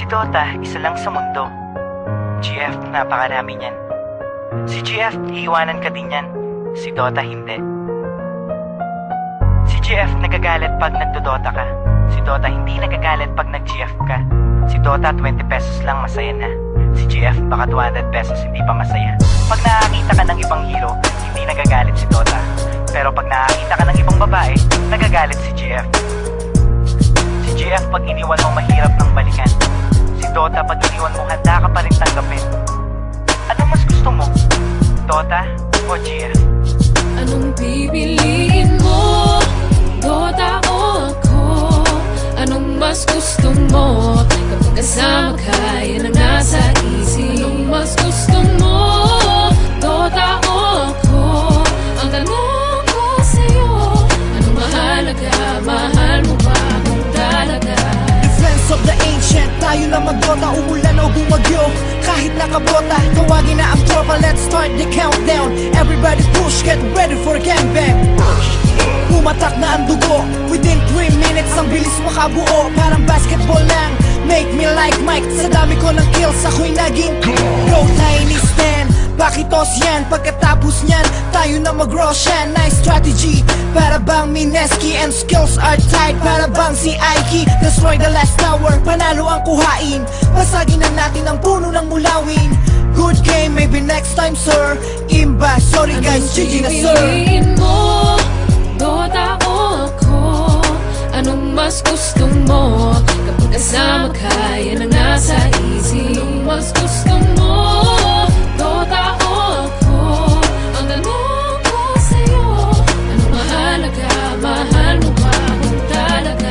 Si Dota, isa lang sa mundo. GF, napakarami niyan. Si GF, iiwanan ka din yan. Si Dota, hindi. Si GF, nagagalit pag nagdodota ka. Si Dota, hindi nagagalit pag nag-GF ka. Si Dota, 20 pesos lang, masaya na. Si GF, baka 200 pesos, hindi pa masaya. Pag nakakita ka ng ibang hero, hindi nagagalit si Dota. Pero pag nakakita ka ng ibang babae, nagagalit si GF. Si GF, pag iniwan mo, mahirap ng balikan. Si Dota, pag iniwan mo, handa ka pa rin tanggapin. Ano mas gusto mo? Dota o GF? Anong pipiliin mo? Dota o ako? Anong mas gusto mo? Kapag kasama ka, yan ang nasa isip. Anong mas gusto mo? Dota o ako? Ang tanong ko sa'yo, anong mahalaga? Mahal mo ba kung talaga? Defense of the ancient, tayo lang mag-Dota, umulan o bumagyo. Kahit nakabota, tawagin na ang tropa. Let's start the countdown. Everybody push, get ready for gangbang. Pumatak na ang dugo, within 3 minutes ang bilis makabuo. Parang basketball lang, make me like Mike. Sa dami ko ng kills, ako'y naging Go Tiny Stan, pakitos yan. Pagkatapos nyan, tayo na mag-Roshan. Nice strategy, para bang Mineski. And skills are tight, para bang si Aiki. Destroy the last tower, panalo ang kuhain. Pasagin na natin ang puno ng mulawin. Good game, maybe next time sir. Imba, sorry guys, GG na sir. Pipiliin mo? Dota o ako? Anong mas gusto mo? Kapag kasama ka, yan ang nasa isip. Anong mas gusto mo? Dota o ako? Ang tanong ko sa'yo, anong mahalaga? Mahal mo ba kung talaga?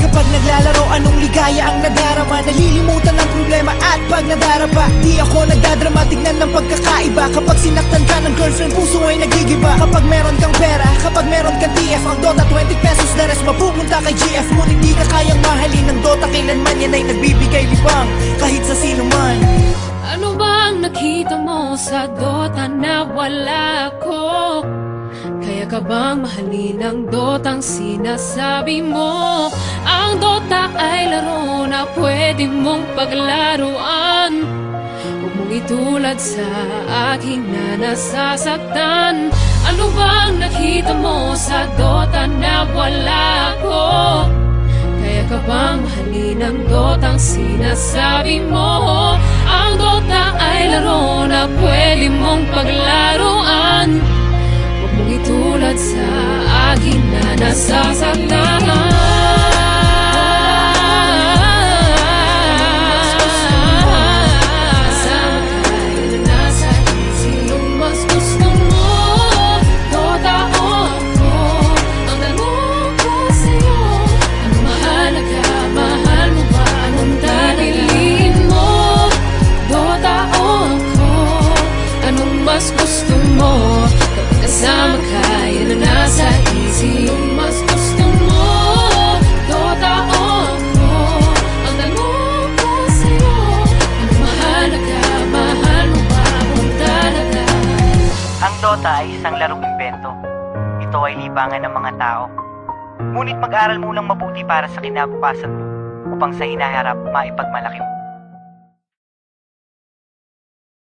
Kapag naglalaro, anong ligaya ang nadarama? Nalilimutan ang problema at pag nadarapa, di ako nagdadrama, tignan ng pagkakaiba. Kapag sinaktan ka ng girlfriend, puso ay nagigiba. Kapag meron kang pera, kapag meron kang TF, ang Dota 20 pesos, the rest mapupunta kay GF. Ngunit di ka kayang mahalin ng Dota, kailanman yan ay nagbibigay libang kahit sa sino man. Ano bang nakita mo sa Dota na wala ko? Kaya ka bang mahalin ang Dotang sinasabi mo? Ang Dota ay laro na pwede mong paglaruan. Huwag mong itulad sa aking na nasasaktan. Ano bang nakita mo sa Dota na wala ko? Kaya ka bang mahalin ang Dotang sinasabi mo? Ang Dota ay laro na pwede mong paglaruan. Huwag mong itulad sa akin na nasasaktan. Mas gusto mo kapag kasama ka, yan ang nasa isip. Mas gusto mo, Dota o ako? Ang tanong ko sa'yo, anong mahalaga? Mahal mo ba kung talaga? Ang Dota ay isang larong imbento. Ito ay libangan ng mga tao. Ngunit mag-aral mo lang mabuti para sa kinabukasan mo upang sa hinaharap maipagmalaki mo.